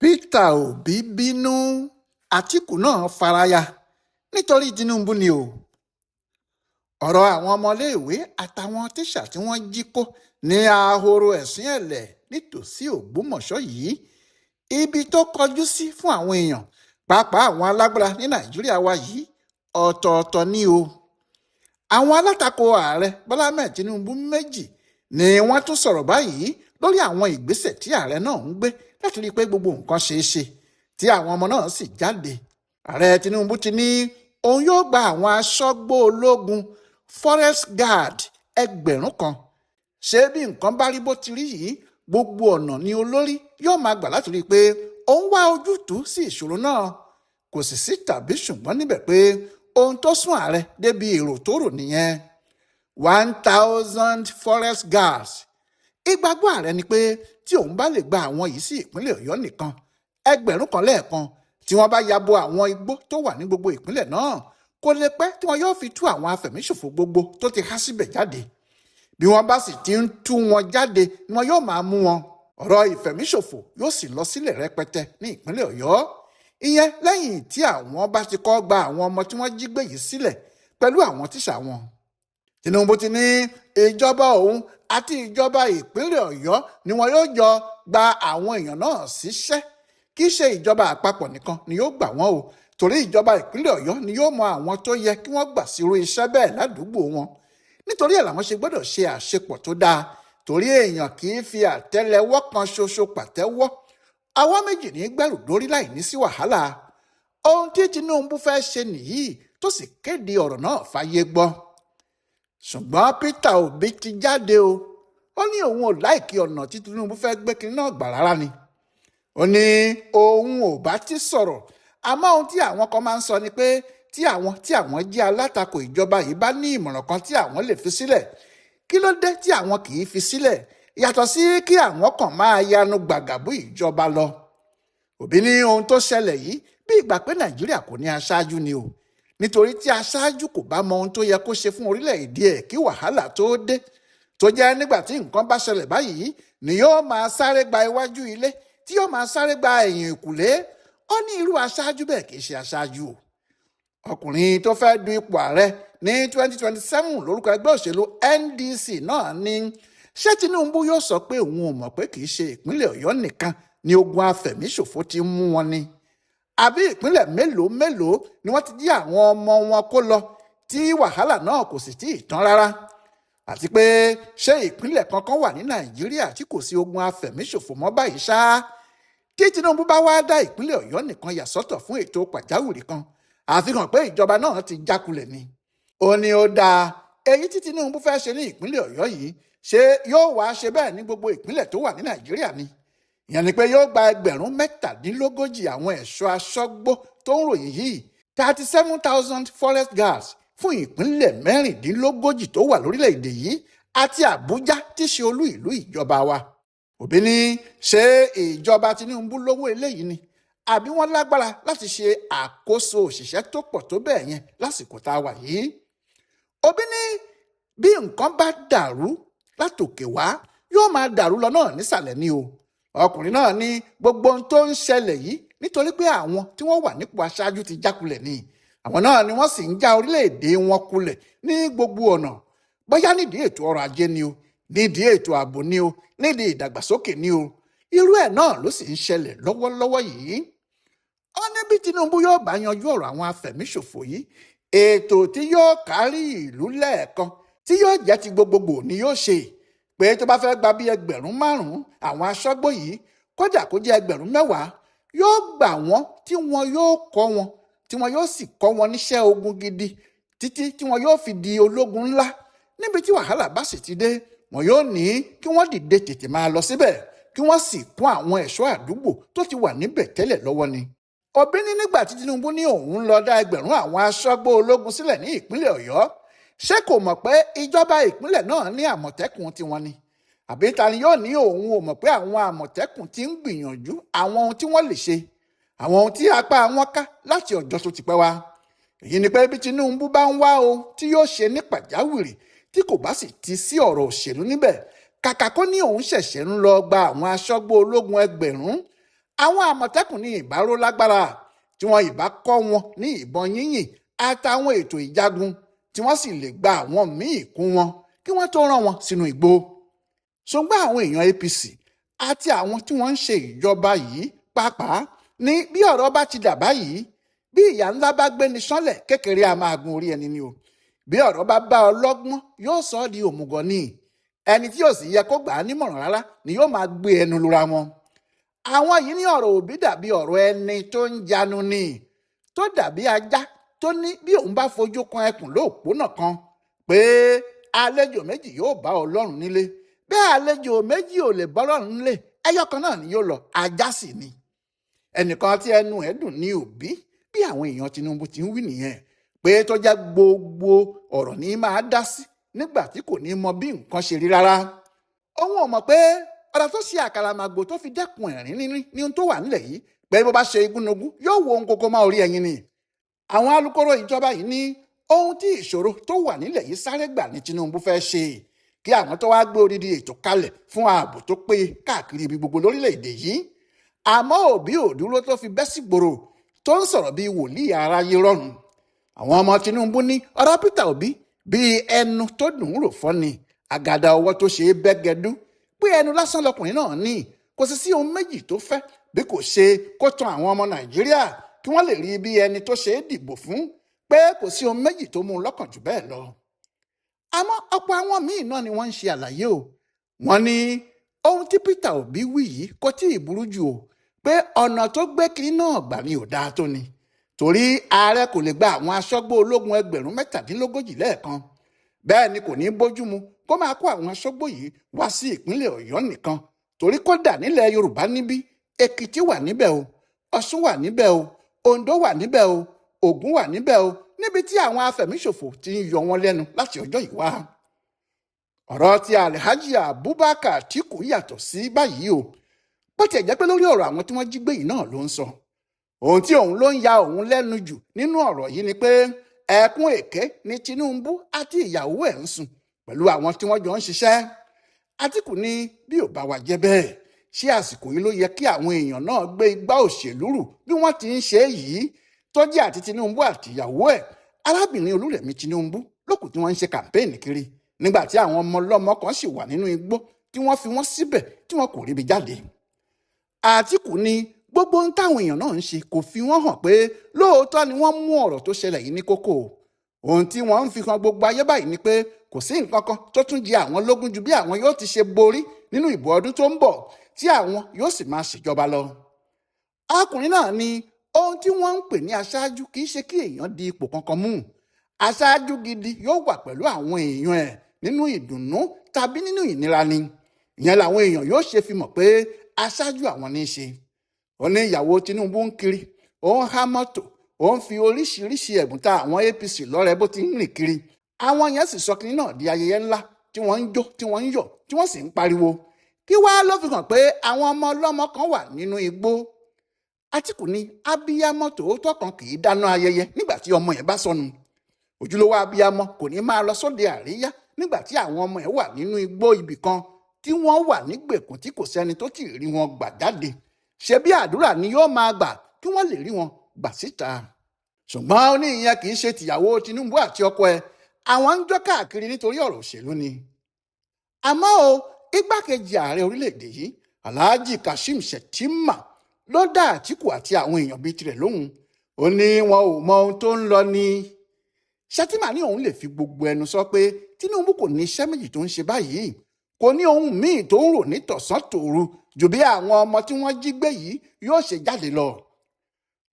Peter Obi bínú, Àtíkù náà faraya nítorí Tinubu ni o. Ọ̀rọ̀ àwọn ọmọléèwé àtàwọn tíṣà tí wọ́n jí kó ní ahoro ẹ̀sìn ẹ̀lẹ̀ nítòsí Ògbómọ̀ṣọ́ yìí, ibi tó kọjú sí fún àwọn èèyàn pàápàá àwọn alágbára ní Nàìjíríà wa yìí ọ̀tọ̀ọ̀tọ̀ ni o. Àwọn alátakò ààrẹ Bọ́lá Ahmed Tinubu méjì ni wọ́n tún sọ̀rọ̀ báyìí lórí àwọn ìgbésẹ̀ tí ààrẹ náà ń gbé láti rí i pé gbogbo nǹkan ṣeé ṣe tí àwọn ọmọ náà sì jáde. Ààrẹ Tinubu ti ní òun yóò gba àwọn aṣọ́gbó ológun forest guard 1000. Ṣé bí nǹkan bá rí bó ti rí yìí, gbogbo ọ̀nà ni olórí yóò máa gbà láti rí i pé òun wá ojútùú sí ìṣòro náà. Kò sì sí tàbí ṣùgbọ́n níbẹ̀ pé ohun tó sún ààrẹ débi èrò tó rò nìyẹn. 1000 forest guards. Ìgbàgbọ́ ààrẹ ni pé tí òun bá lè gba àwọn yìí sí ìpínlẹ̀ Ọ̀yọ́ nìkan 1000 lẹ́ẹ̀kan, tí wọ́n bá yabo àwọn igbó tó wà ní gbogbo ìpínlẹ̀ náà, kò lè pẹ́ tí wọ́n yóò fi tú àwọn afẹ̀míṣòfò gbogbo tó ti há síbẹ̀ jáde. Bí wọ́n bá sì ti ń tú wọn jáde ni wọn yóò máa mú wọn. Ọ̀rọ̀ ìfẹ̀míṣòfò yóò sì lọ sílẹ̀ rẹpẹtẹ ní ìpínlẹ̀ Ọ̀yọ́. Ìyẹn lẹ́yìn tí àwọn bá ti kọ́ gba àwọn ọmọ tí wọ́n jí gbé yìí sílẹ̀ pẹ̀lú àwọn tíṣà wọn. Tinubu ti ní ìjọba òun àti ìjọba ìpínlẹ̀ Ọ̀yọ́ ni wọn yóò jọ gba àwọn èèyàn náà síṣẹ́. Kì í ṣe ìjọba àpapọ̀ nìkan ni yóò gbà wọ́n o, torí ìjọba ìpínlẹ̀ Ọ̀yọ́ ni yóò mọ àwọn tó yẹ kí wọ́n gbà sírú iṣẹ́ bẹ́ẹ̀ ládùúgbò wọn. Nítorí ẹ̀ làwọn ṣe gbọ́dọ̀ ṣe àṣepọ̀ tó dáa, torí èèyàn kì í fi àtẹ́lẹwọ́ kan ṣoṣo pàtẹ́wọ́. Àwa méjì ní gbẹ́rù dórí láì ní sí wàhálà. Ohun tí Tinubu fẹ́ ṣe nìyí tó sì kéde ọ̀rọ̀ náà fáyé gbọ́. Ṣùgbọ́n Peter Obi ti jáde o. Ó ní òun ò láìkí ọ̀nà tí Tinubu fẹ́ gbé kinní náà gbà rárá ni. Ó ní òun ò bá ti sọ̀rọ̀, àmọ́ ohun tí àwọn kan máa ń sọ ni pé tí àwọn jẹ́ alátakò ìjọba yìí bá ní ìmọ̀ràn kan tí àwọn lè fi sílẹ̀, kí ló dé tí àwọn kì í fi sílẹ̀ yàtọ̀ sí kí àwọn kan máa yanu gbàgàbú ìjọba lọ. Òbí ní ohun tó ṣẹlẹ̀ yìí bí ìgbà pé Nàìjíríà kò ní aṣáájú ni o, nítorí tí aṣáájú kò bá mọ ohun tó yẹ kó ṣe fún orílẹ̀-èdè ẹ̀ kí wàhálà tó dé, tó jẹ́ nígbà tí nǹkan bá ṣẹlẹ̀ báyìí ni yóò máa sáré gba iwájú ilé tí yóò máa sáré gba ẹ̀yìn ìkùlé. Ó ní irú aṣáájú bẹ́ẹ̀ kì í ṣe aṣáájú o. Ọkùnrin tó fẹ́ du ipò ààrẹ ní 2027 lórúkọ ẹgbẹ́ òṣèlú NDC náà ní ṣé Tinubu yóò sọ pé òun ò mọ̀ pé kì í ṣe ìpínlẹ̀ Ọ̀yọ́ nìkan ni ogun afẹ̀míṣòfò ti mú wọn ni, àbí ìpínlẹ̀ mélòó ni wọ́n ti jí àwọn ọmọ wọn kó lọ tí wàhálà náà kò sì tí ì tán rárá. Àti pé ṣé ìpínlẹ̀ kankan wà ní Nàìjíríà tí kò sí ogun afẹ̀míṣòfò mọ́ báyìí ṣá? Tí Tinubu bá wá dá ìpínlẹ̀ Ọ̀yọ́ nìkan yà sọ́tọ̀ fún ètò pàjáwìrì kan, àfihàn pé ìjọba náà ti jákulẹ̀ ni. Ó ní ó dáa, èyí tí Tinubu fẹ́ ṣe ní ìpínlẹ̀ Ọ̀yọ́ yìí ṣé yóò wá ṣe bẹ́ẹ̀ ní gbogbo ìpínlẹ̀ tó wà ní Nàìjíríà ni? Ìyẹn ni pé yóò gba 37,000 àwọn ẹ̀ṣọ́ aṣọ́gbó tó ń ròyìn yìí, 37,000 forest guards fún ìpínlẹ̀ 36 tó wà lórílẹ̀‐èdè yìí àti Àbújá tí ṣe olú ìlú ìjọba wa. Òbí ní ṣé ìjọba Tinubu lówó eléyìí ni, àbí wọ́n lágbára láti ṣe àkóso òṣìṣẹ́ tó pọ̀ tó bẹ́ẹ̀ yẹn lásìkò tá a wà yìí? Òbí ní bí nǹkan bá dàrú látòkè wá yóò máa dàrú lọ náà nísàlẹ̀ ni o. Ọkùnrin náà ní gbogbo ohun tó ń ṣẹlẹ̀ yìí nítorí pé àwọn tí wọ́n wà nípò aṣáájú ti jákulẹ̀ ni. Àwọn náà ni wọ́n sì ń já orílẹ̀-èdè wọn kulẹ̀ ní gbogbo ọ̀nà, bóyá nídìí ètò ọrọ̀ ajé ni o, nídìí ètò ààbò ni o, nídìí ìdàgbàsókè ni o. Irú ẹ̀ náà ló sì ń ṣẹlẹ̀ lọ́wọ́lọ́wọ́ yìí. Ó ní bí Tinubu yóò bá yanjú ọ̀rọ̀ àwọn afẹ̀míṣòfò yìí, ètò tí yóò kárí ìlú lẹ́ẹ̀kan tí yóò jẹ́ ti gbogbogbò ni yóò ṣe. Pé tó bá fẹ́ gba bí 5,000 àwọn aṣọ́gbó yìí, kódà kó jẹ́ 10,000, yóò gbà wọ́n tí wọn yóò kọ́ wọn, tí wọn yóò sì kọ́ wọn níṣẹ́ ogun gidi títí tí wọn yóò fi di ológun ńlá. Níbi tí wàhálà bá sì ti dé, wọn yóò ní kí wọ́n dìde tètè máa lọ síbẹ̀, kí wọ́n sì kún àwọn ẹ̀ṣọ́ àdúgbò tó ti wà níbẹ̀ tẹ́lẹ̀ lọ́wọ́ ni. Òbí ní nígbà tí Tinubu ní òun lọ dá 1000 àwọn aṣọ́gbó ológun sílẹ̀ ní ìpínlẹ̀ Ọ̀yọ́, ṣé kò mọ̀ pé ìjọba ìpínlẹ̀ náà ní àmọ̀tẹ́kùn tiwọn ni? Àbí ta ni yóò ní òun ò mọ̀ pé àwọn àmọ̀tẹ́kùn ti ń gbìyànjú àwọn ohun tí wọ́n lè ṣe, àwọn ohun tí apá wọn ká láti ọjọ́ tó ti pẹ́ wá? Èyí ni pé bí Tinubu bá ń wá ohun tí yóò ṣe ní pàjáwìrì tí kò bá sì ti sí ọ̀rọ̀ òṣèlú níbẹ̀, kàkà kó ní òun ṣẹ̀ṣẹ̀ ń lọ gba àwọn aṣọ́gbó ológun 1000, àwọn àmọ̀tẹ́kùn ní ìbáró lágbára tí wọ́n ìbá kọ́ wọn ní ìbọn yínyìn àtàwọn ètò ìjagun tí wọ́n sì lè gba àwọn míì kún wọn kí wọ́n tó rán wọn sínú igbó. ṣùgbọ́n àwọn èèyàn APC àti àwọn tí wọ́n ń ṣe ìjọba yìí pàápàá ní bí ọ̀rọ̀ bá ti dà báyìí, bí ìyà ńlá bá gbéni sánlẹ̀ kékeré a máa gun orí ẹni ni o. bí ọ̀rọ̀ bá bá ọlọ́gbọ́n yóò sọ ọ́ di òmùgọ̀ ni. ẹni tí yóò sì yẹ kó gbà á nímọ̀ràn rárá ni yóò máa gbé ẹnu lura wọn. àwọn yìí ní ọ̀rọ̀ òbí dàbí ọ̀rọ̀ ẹni tó ń janu ni, tó dàbí ajá tó ní bí òun bá fojú kan ẹkùn lóòpónà kan pé àlejò méjì yóò bá Ọlọ́run nílé, bẹ́ẹ̀ àlejò méjì ò lè bọ́lọ́run nílé, ẹyọ kan náà ni yóò lọ, ajá sì ni. ẹnìkan tí ẹnu ẹ̀ dùn ní Òbí bí àwọn èèyàn Tinubu ti ń wí nìyẹn, pé tó jẹ́ gbogbo ọ̀rọ̀ ní máa dá sí nígbà tí kò ní mọ bí nǹkan ṣe rí rárá. òun ò mọ̀ pé ọ̀rọ̀ tó ṣe àkàràmàgbò tó fi dẹ́kun ẹ̀rín rínrín ní ohun tó wà nílẹ̀ yìí, pé bó bá ṣe igúnnugún yóò wo ohun kókó má orí ẹyin ni. àwọn alukoro ìjọba yìí ní ohun tí ìṣòro tó wà nílẹ̀ yìí sáré gbà ní Tinubu fẹ́ ṣe, kí àwọn tó wá gbé odidi ètò kalẹ̀ fún ààbò tó péye káàkiri ibi gbogbo lórílẹ̀‐èdè yìí. àmọ́ Òbí ò dúró tó fi bẹ́ sígboro tó ń sọ̀rọ̀ bíi wòlíì aráyé rọ̀rùn. àwọn ọmọ Tinubu ní ọ̀rọ̀ Peter Òbí bíi ẹnu tó dùn ún rò fọ́ ni, àgàdà ọwọ́ tó ṣe é bẹ́gẹ́dú, pé ẹnu lásán lọkùnrin náà ní, kò sì sí ohun méjì tó fẹ́ bí kò ṣe kó tan àwọn ọmọ Nàìjíríà kí wọ́n lè rí bí ẹni tó ṣe é dìbò fún, pé kò sí ohun méjì tó mú un lọ́kàn jù bẹ́ẹ̀ lọ. àmọ́ ọ̀pọ̀ àwọn míì náà ni wọ́n ń ṣe àlàyé o. wọ́n ní ohun tí Peter Òbí wí yìí kò tí ì burú jù o, pé ọ̀nà tó gbé kiri náà gbà ní ò dáa tó ni. torí ààrẹ kò lè gba àwọn aṣọ́gbó ológun 137 lẹ́ẹ̀kan. bẹ́ẹ̀ ni kò ní bójúmu kó máa kó àwọn aṣọ́gbó yìí wá sí ìpínlẹ̀ Ọ̀yọ́ nìkan, torí kódà nílẹ̀ Yorùbá níbí, Èkìtì wà níbẹ̀ o, Ọ̀ṣun wà níbẹ̀ o, Oǹdó wà níbẹ̀ o, Ògùn wà níbẹ̀ o, níbi tí àwọn afẹ̀míṣòfò ti ń yọ wọn lẹ́nu láti ọjọ́ yìí wá. ọ̀rọ̀ ti Alhaji Abubakar Àtíkù yàtọ̀ sí báyìí o, bó tiẹ̀ jẹ́ pé lórí ọ̀rọ̀ àwọn tí wọ́n jí gbé yìí náà ló ń sọ. ohun tí òun ló ń ya òun lẹ́nu jù nínú ọ̀rọ̀ yìí ni pé ẹkún èké ni Tinubu àti ìyàwó ẹ̀ ń sùn pẹ̀lú àwọn tí wọ́n jọ ń ṣiṣẹ́. Àtíkù ní bí ò bá wa jẹ́ bẹ́ẹ̀, ṣé àsìkò yìí ló yẹ kí àwọn èèyàn náà gbé igbá òṣèlú rù bí wọ́n ti ń ṣe yìí, tó jẹ́ àti Tinubu àti ìyàwó ẹ̀, arábìnrin Olúrẹ̀mí Tinubu lókù tí wọ́n ń ṣe kàmpéènì kiri, nígbà tí àwọn ọmọ ọlọ́mọ kan sì wà nínú igbó tí wọ́n fi wọ́n síbẹ̀ tí wọ́n kò ríbi jáde. Àtíkù ní gbogbo ohun táwọn èèyàn náà ń ṣe kò fi wọ́n hàn pé lóòótọ́ ni wọ́n mú ọ̀rọ̀ tó ṣẹlẹ̀ yìí ní kókó. ohun tí wọ́n ń fi hàn gbogbo ayé báyìí ni pé kò sí nǹkan kan tó tún jẹ àwọn lógún ju bí àwọn yóò ti ṣe borí nínú ìbò ọdún tó ń bọ̀ tí àwọn yóò sì máa ṣèjọba lọ. ọkùnrin náà ní ohun tí wọ́n ń pè ní aṣáájú kì í ṣe kí èèyàn di ipò kankan mú. aṣáájú gidi yóò wà pẹ̀lú àwọn èèyàn ẹ̀ nínú ìdùnnú tàbí nínú ìnira ni. ìyẹn làwọn èèyàn yóò ṣe fi mọ̀ pé aṣáájú àwọn ní í ṣe. ó ní ìyàwó Tinubu ń kiri, ó ń há mọ́tò, ó ń fi oríṣiríṣi ẹ̀bùn ta àwọn APC lọ́rẹ bó ti ń rìn kiri. àwọn yẹn sì sọ kínní náà di ayẹyẹ ńlá tí wọ́n ń jó, tí wọ́n ń yọ̀, tí wọ́n sì ń pariwo. kí wàá ló fi hàn pé àwọn ọmọ ọlọ́mọ kan wà nínú igbó. Àtíkù ní abiyamọ tòótọ́ kan kì í dáná ayẹyẹ nígbà tí ọmọ yẹn bá sọnù. ojúlówó abiyamọ kò ní máa lọ sóde àríyá nígbà tí àwọn ọmọ ẹ̀ wà nínú igbó ibì kan tí wọ́n wà nígbèkùn tí kò sẹ́ni tó tì rí wọn gbà jáde. ṣebí àdúrà ni yóò máa gbà kí wọ́n lè rí wọn gbà síta. ṣùgbọ́n ó ní ìyẹn kì í ṣe tìyàwó Tinubu àti ọkọ ẹ̀, àwọn ń jọ́ káàkiri nítorí ọ̀rọ̀ òṣèlú ni. àmọ́ o igbákejì ààrẹ orílẹ̀-èdè yìí Alhaji Kashim Shettima ló dá Àtíkù àti àwọn èèyàn bíi tirẹ̀ lóhùn. ó ní wọn ò mọ ohun tó ń lọ ni. Shettima ní òun lè fi gbogbo ẹnu sọ pé Tinubu kò ní iṣẹ́ méjì tó ń ṣe báyìí, kò ní ohun míì tó ń rò ní tọ̀sán tòru ju bí àwọn ọmọ tí wọ́n jí gbé yìí yóò ṣe jáde lọ.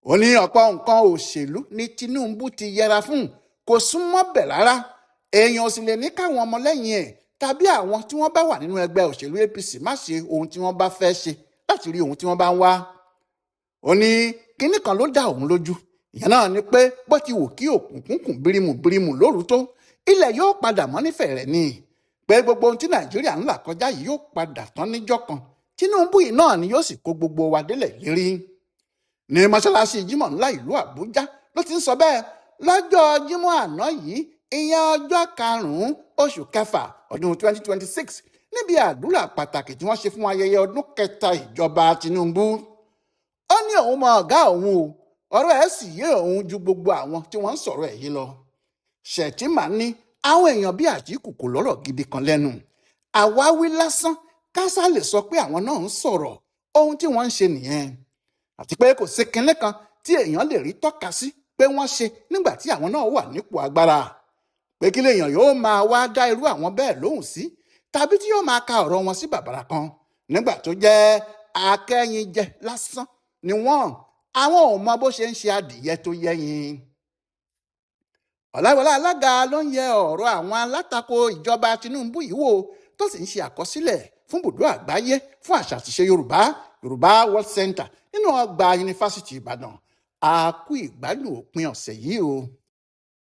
ó ní ọ̀pọ̀ nǹkan òṣèlú ni Tinubu ti yẹra fún, kò súnmọ́ bẹ̀ rárá. èèyàn ò sì lè ní káwọn ọmọlẹ́yìn ẹ̀ tàbí àwọn tí wọ́n bá wà nínú ẹgbẹ́ òṣèlú APC má ṣe ohun tí wọ́n bá fẹ́ ṣe láti rí ohun tí wọ́n bá ń wá. ó ní kinní kan ló dá òun lójú, ìyẹn náà ni pé bó ti wù kí òkùnkùn bírímù lóru tó, ilẹ̀ yóò padà mọ́ nífẹ̀ẹ́ rẹ̀ ni. pé gbogbo ohun tí Nàìjíríà ń là kọjá yìí yóò padà tán níjọ́ kan. Tinubu yìí náà ni yóò sì kó gbogbo wa délẹ̀ lérí. ní mọ́ṣáláṣí Jímọ̀ ńlá ìlú Àbújá ló ti ń sọ bẹ́ẹ̀ lọ́jọ́ Jímọ̀ àná yìí, ìyẹn ọjọ́ 5 oṣù kẹfà ọdún 2026, níbi àdúrà pàtàkì tí wọ́n ṣe fún ayẹyẹ ọdún kẹta ìjọba Tinubu. ní òun mọ ọ̀gá òun o, ọ̀rọ̀ ẹ̀ sì yé òun ju gbogbo àwọn tí wọ́n ń sọ̀rọ̀ ẹ̀ yìí lọ. Shettima ní àwọn èèyàn bíi Àtíkù kò lọ́rọ̀ gidi kan lẹ́nu. Àwáwí lásán kásá lè sọ pé àwọn náà ń sọ̀rọ̀, ohun tí wọ́n ń ṣe nìyẹn. Àti pé kò sí kinní kan tí èèyàn lè rí tọ́ka sí pé wọ́n ṣe nígbà tí àwọn náà wà nípò agbára. Pé kí lèèyàn yóò máa wá dá irú àwọn bẹ́ẹ̀ lóhùn sí, tàbí tí yóò máa ka ọ̀rọ̀ wọn sí bàbàrà kan nígbà tó jẹ́ akẹ́yìnjẹ lásán ni wọ́n. Àwọn ò mọ bó ṣe ń ṣe adìyẹ tó yẹ́yin. Ọláìwọlá alága ló ń yẹ ọ̀rọ̀ àwọn alátakò ìjọba Tinubu yìí wò, tó sì ń ṣe àkọsílẹ̀ fún ibùdó àgbáyé fún àṣà àtìṣe Yorùbá World Center nínú ọgbà yunifásitì Ìbàdàn. A kú ìgbádùn òpin ọ̀sẹ̀ yìí o.